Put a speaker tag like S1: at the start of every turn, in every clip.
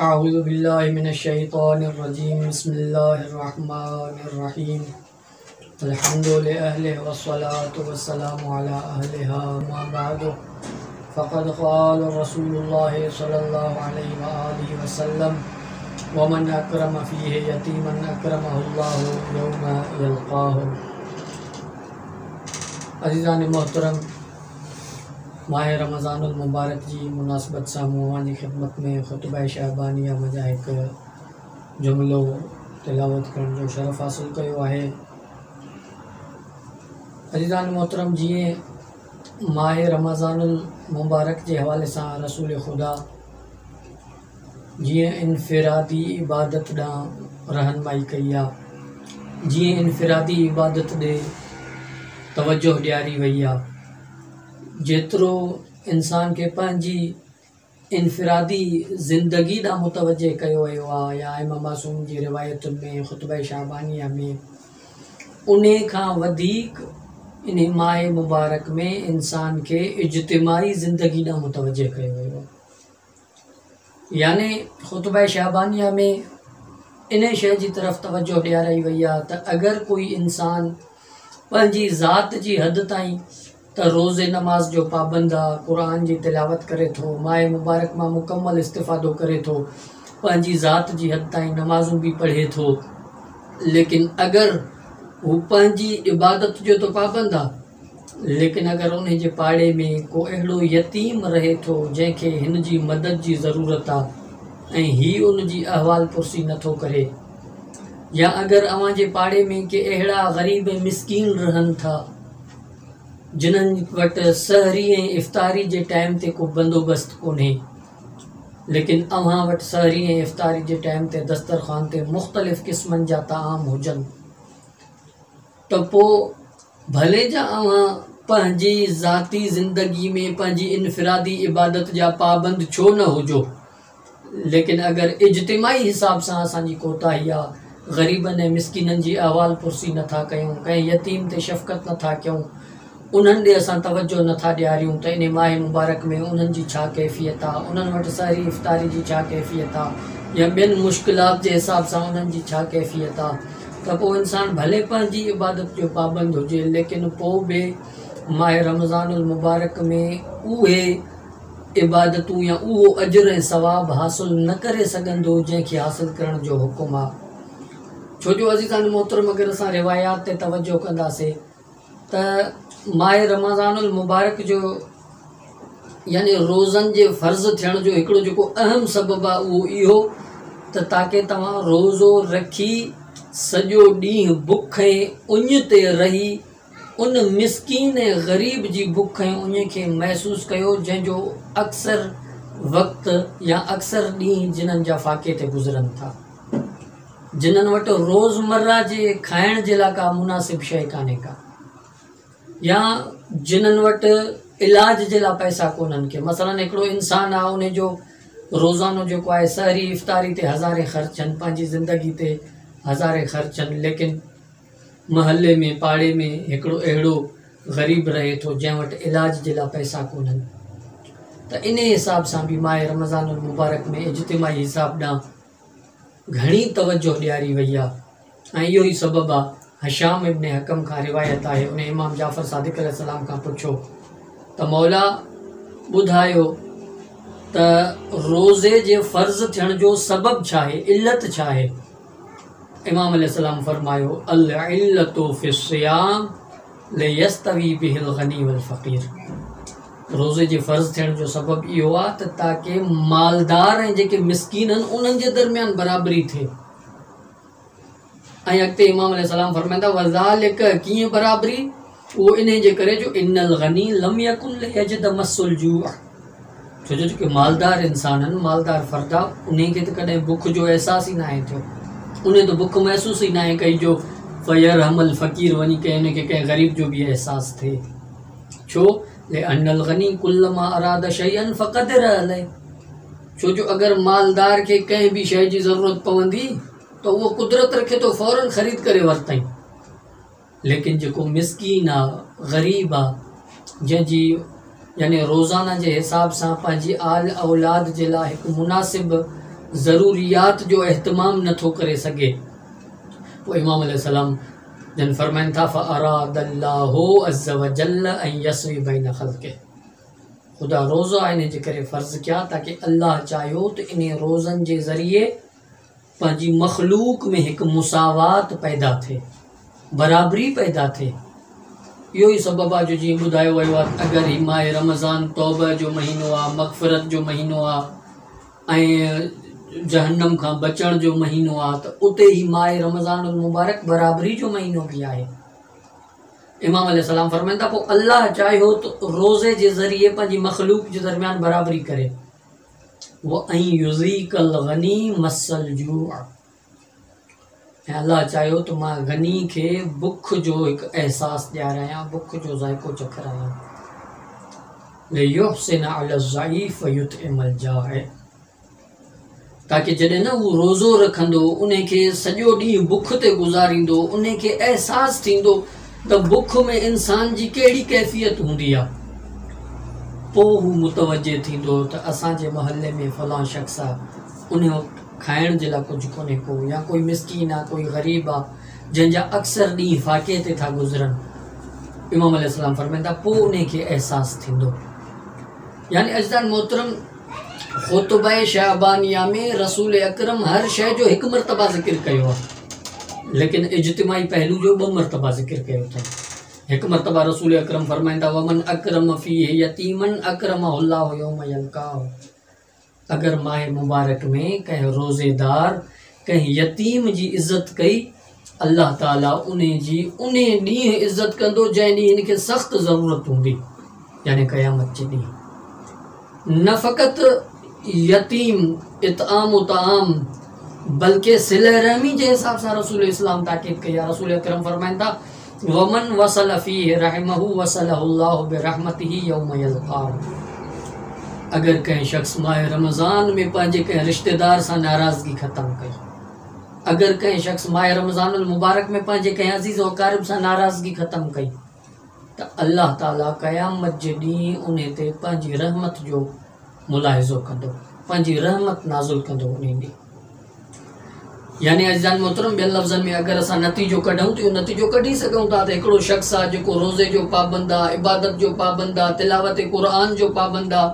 S1: अऊज़ु बिल्लाहि मिनश्शैतानिर्रजीम बिस्मिल्लाहिर्रहमानिर्रहीम अल्हम्दुलिल्लाहि वस्सलातु वस्सलामु अला अहलिहा अम्मा बअदु फ़क़द क़ाल रसूलुल्लाहि सल्लल्लाहु अलैहि व आलिहि वसल्लम वमन अक्रम फ़ीहि यतीमन अक्रमहुल्लाहु यौमा यल्क़ाहु। अज़ीज़ान मोहतरम, माह रमज़ानुल मुबारक जी मुनासिबत सां मूं जी ख़िदमत में ख़ुतबा शाबानिया मजा एक जुमिलो तिलावत करण जो शरफ़ हासिल कयो आहे। अज़ीज़ान मोहतरम, जीअं माह रमज़ानुल मुबारक के हवाले से रसूल ख़ुदा जीअं इनफ़िरादी इबादत ॾांहुं रहनुमाई कई आहे, जीअं इनफ़िरादी इबादत ॾे तवज्जो ॾियारी वई आहे, जेतिरो इंसान के पंहिंजी इनफ़िरादी ज़िंदगी ॾांहुं मुतवजे कयो वियो आहे या इमाम मासूम जी रिवायतुनि में ख़ुतबा शाबानिया में, उन खां वधीक इन माह मुबारक में इंसान के इज्तिमाई ज़िंदगी ॾांहुं मुतवजे कयो वियो आहे। यानी ख़ुतबा शाबानिया में इन शइ जी तरफ़ तवज्जो ॾियाराई वई आहे त अगरि कोई इंसान पंहिंजी ज़ात जी हद ताईं त रोज़े नमाज जो पाबंद आहे, क़ुरान जी तिलावत करे थो, माह मुबारक मां मुकम्मल इस्तिफ़ादो करे थो, पंहिंजी ज़ात जी हद ताईं नमाज़ूं भी पढ़े थो, लेकिन अगर हू पंहिंजी इबादत जो तो पाबंद आहे, लेकिन अगर उन जे पाड़े में को अहिड़ो यतीम रहे थो जंहिंखे हिन जी मदद जी ज़रूरत आहे ऐं हीउ उन जी अहवाल पुरसी नथो करे, या अगर अवां जे पाड़े में के अहिड़ा ग़रीब मिस्कीन रहनि था जिन्हनि वटि सहरी ऐं इफ़्तारी जे टाइम ते को बंदोबस्त कोन्हे, लेकिन अवां वटि सहरी ऐं इफ़्तारी जे टाइम ते दस्तरख़ान ते मुख़्तलिफ़ क़िस्मनि जा ताआम हुजनि, त पोइ भले जा अवां पंहिंजी ज़ाती ज़िंदगी में पंहिंजी इनफ़िरादी इबादत जा पाबंद छो न हुजो, लेकिन अगर इज्तिमाई हिसाब सां असांजी कोताही आहे, ग़रीबनि ऐं मिस्किननि जी अहवाल पुरसी नथा कयूं, कंहिं यतीम ते शफ़क़त नथा कयूं, उन्हनि ॾे असां तवज्जो नथा ॾियारियूं, त इन माह मुबारक में उन्हनि जी छा कैफ़ियत आहे, उन्हनि वटि सहरी इफ़्तारी जी छा कैफ़ियत आहे, या ॿियनि मुश्किलात जे हिसाब सां उन्हनि जी छा कैफ़ियत आहे, त पोइ इंसान भले पंहिंजी इबादत जो पाबंद हुजे, लेकिन पोइ बि माह रमज़ानुल मुबारक में उहे इबादतूं या उहो अजर ऐं सवाब हासिल न करे सघंदो जंहिंखे हासिल करण जो हुकुम आहे। छो जो अज़ीज़ान मोहतरम, अगर असां रिवायात ते तवज्जो कंदासीं त माह रमज़ानुल मुबारक जो यानी रोज़नि जे फ़र्ज़ थियण जो हिकिड़ो जेको अहम सबब आहे उहो इहो त ताकि तव्हां रोज़ो रखी सॼो ॾींहुं बुख ऐं उञ ते रही उन मिस्कीन ऐं ग़रीब जी बुख ऐं उञ खे महसूस कयो जंहिंजो अक्सर वक़्तु या अक्सर ॾींहुं जिन्हनि जा फ़ाक़े ते गुज़रनि था, जिन्हनि वटि रोज़मर्रा जे खाइण जे लाइ का मुनासिब शइ कान्हे का, या जिन्हनि वटि इलाज जे लाइ पैसा कोन्हनि के। मसलन हिकिड़ो इंसान आहे, उन जो रोज़ानो जेको आहे सहरी इफ़्तारी ते हज़ारे ख़र्चनि, पंहिंजी ज़िंदगी ते हज़ारे ख़र्चनि, लेकिन महल्ले में पाड़े में हिकिड़ो अहिड़ो ग़रीब रहे थो जंहिं वटि इलाज जे लाइ पैसा कोन्हनि, त इन हिसाब सां बि माह रमज़ानुल मुबारक में इज्तिमाई हिसाब ॾांहुं घणी तवज्जो ॾियारी वई आहे। ऐं इहो ई सबबु आहे, हशाम इब्न हकम खां रिवायत आहे, उन इमाम जाफ़र सादिक़ अलैहिस्सलाम खां पुछो त मौला ॿुधायो त रोज़े जे फ़र्ज़ थियण जो सबबु छा आहे, इल्लत छा आहे? इमाम अलैहिस्सलाम फरमायो, अल इल्लतु फ़िस्सियाम लियस्तवी बिहिल गनी वल फ़क़ीर। रोज़े जे फ़र्ज़ थियण जो सबबु इहो आहे त ताकि मालदार ऐं जेके मिस्कीन आहिनि उन्हनि जे दरमियान बराबरी थिए। ऐं अॻिते इमाम अलैहिस्सलाम फरमाईंदा, वज़ालिक कीअं बराबरी? उहो इन जे करे जो इन्नल गनी लम यकुन लियजिद मस्सुल जूअ, छो जो जेके मालदार इंसान आहिनि, मालदार फ़र्द आहे, उन खे त कॾहिं बुख जो अहसास ई न आहे थियो, उन तो बुख महसूस ही ना है कई जो फ़यर हमल फ़कीर वनी के इनके कंहिं ग़रीब जो भी एहसास थे। छो ले अनल गनी कुल्लमा अराद शयन फ़क़दिर अलैह, छो जो अगर मालदार के कंहिं भी शइ जी ज़रूरत पवंदी तो वो कुदरत रखे तो फ़ौरन ख़रीद करे वरतई, लेकिन जेको मिस्कीन आहे, ग़रीब आहे, जंहिंजी यानी रोज़ाना के हिसाब से पंहिंजी आल औलाद जे लाइ हिकु मुनासिब ज़रूरियात जो अहतमाम नथो करे सघे, पोइ इमाम अलैहिस्सलाम जन फरमाइनि था फ़अरादल्लाहु अज़्ज़ व जल्ल अन यसवी बैन ख़ल्क़िही, ख़ुदा रोज़ा इन जे करे फ़र्ज़ किया ताकि अल्लाह चाहियो त इन रोज़नि जे ज़रिए पंहिंजी मख़लूक में हिकु मुसावात पैदा थिए, बराबरी पैदा थिए। इहो ई सबबु आहे जो जीअं ॿुधायो वियो आहे, अगरि ही माह रमज़ान तौबा जो महीनो आहे, मग़फ़िरत जो महीनो आहे ऐं जहन्नम खां बचण जो महीनो आहे, त उते ही माह रमज़ान मुबारक बराबरी जो महीनो बि आहे। इमाम अलैहिस्सलाम फरमाइनि था पोइ अल्लाह चाहियो त रोज़े जे ज़रिए पंहिंजी मख़लूक जे दरमियान बराबरी करे। वो ऐं युज़ीक़ल गनी मसल जूअ, ऐं अल्लाह चाहियो त मां गनी खे बुख जो हिकु अहसासु ॾियारायां, बुख जो ज़ाइक़ो चखारायां। लियुहसिन अला ज़ईफ़ युतइमल जाए, ताकि जॾहिं न उहो रोज़ो रखंदो, उन खे सॼो ॾींहुं बुख ते गुज़ारींदो, उन खे अहसासु थींदो त बुख में इंसान जी कहिड़ी कैफ़ियत हूंदी आहे, पोइ हू मुतवजे थींदो त असांजे मोहल्ले में फ़लां शख़्स आहे, उन वक़्तु खाइण जे लाइ कुझु कोन्हे को, या कोई मिसकीन आहे, कोई ग़रीब आहे जंहिंजा अक्सर ॾींहं फ़ाक़े ते था गुज़रनि। इमाम अलैहिस्सलाम फरमाइनि था पोइ उन खे अहसासु थींदो। यानी अज़ीज़ान मोहतरम, ख़ुतबा शाबानिया में रसूल अकरम हर शइ जो हिकु मरतबा ज़िक्र कयो आहे, लेकिन इज्तिमाई पहलू जो 2 मरतबा ज़िक्र कयो अथनि। हिकु मरतबा रसूल अकरम फरमाइनि था वमन अकरम फ़ीहि यतीमन अकरमहुल्लाहु यौम यल्क़ाहु, अगर माह मुबारक में कंहिं रोज़ेदार कंहिं यतीम जी इज़्ज़त कई, अल्लाह ताला उन ॾींहुं इज़्ज़त कंदो जंहिं ॾींहुं हिन खे सख़्तु ज़रूरत हूंदी, यानी क़यामत जे ॾींहुं। न फ़क़ति यतीम इतआम ताम, बल्कि सिले रहमी जे हिसाब सां रसूल इस्लाम ताक़ीद कई आहे। रसूल अकरम फरमाइनि था वमन वसल फ़ीहि रहमहु वसलहुल्लाहु बिरहमतिही यौम यल्क़ाहु, अगर कंहिं शख़्स माह रमज़ान में पंहिंजे कंहिं रिश्तेदार सां नाराज़गी ख़त्म कई, अगर कंहिं शख़्स माह रमज़ान मुबारक में पंहिंजे कंहिं अज़ीज़ व क़ारिब सां नाराज़गी ख़त्म कई, त अल्लाह ताला क़यामत जे ॾींहुं उन ते पंहिंजी रहमत जो मुलाहिज़ो कंदो, पंहिंजी रहमत नाज़ुल कंदो उन ॾींहुं। यानी अज़ीज़ान मोहतरम, ॿियनि लफ़्ज़नि में अगरि असां नतीजो कढूं त इहो नतीजो कढी सघूं था त हिकिड़ो शख़्स आहे जेको रोज़े जो पाबंद आहे, इबादत जो पाबंद आहे, तिलावत क़ुरान जो पाबंद आहे,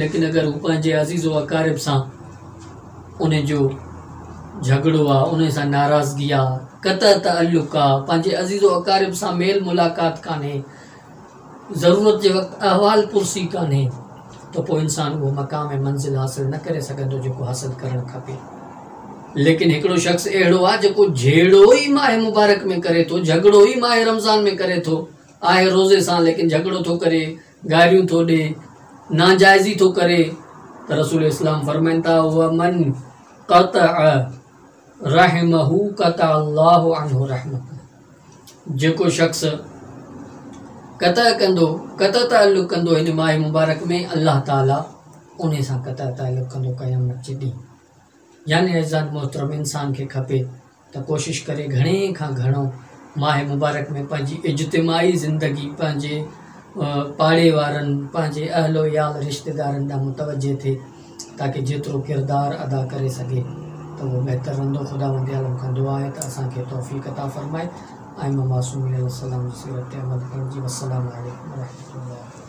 S1: लेकिन अगर हू पंहिंजे अज़ीज़ व अक़ारिब सां उन जो झगड़ो आहे, उन सां नाराज़गी आहे, क़तअ तअल्लुक़ आहे, पंहिंजे अज़ीज़ व अक़ारिब सां मेल मुलाक़ात कान्हे, ज़रूरत जे वक़्तु अहवाल पुरसी कान्हे, त पोइ इंसान उहो मक़ाम ऐं मंज़िल हासिल न करे सघंदो जेको हासिल करणु खपे। लेकिन हिकिड़ो शख़्स अहिड़ो आहे जेको जहिड़ो ई माह मुबारक में करे थो, झगड़ो ई माह रमज़ान में करे थो, आहे रोज़े सां लेकिन झगड़ो थो करे, गारियूं थो ॾे, नाजाइज़ी थो करे, त रसूल इस्लाम फरमाइनि था वमन क़तअ रहमहु क़तअल्लाहु अन्हु रहमतहु, जेको शख़्स क़तअ कंदो, क़तअ तअल्लुक़ कंदो हिन माह मुबारक में, अल्लाह ताला उन सां क़तअ तअल्लुक़ कंदो क़यामत जे ॾींहुं। यानी अज़ीज़ान मोहतरम, इंसान खे खपे त कोशिशि करे घणे खां घणो माह मुबारक में पंहिंजी इज्तिमाई ज़िंदगी, पंहिंजे पाड़े वारनि, पंहिंजे अहलो याल रिश्तेदारनि ॾांहुं मुतवजे थिए, ताकि जेतिरो किरदारु अदा करे सघे त उहो बहितर रहंदो। ख़ुदावंद आलम खां दुआ आहे त असांखे तौफ़ीक़ अता फ़रमाए। आइमा मासूम अलैहिस्सलाम जी सीरत ते अमल करण जी। वस्सलामु अलैकुम व रहमतुल्लाह।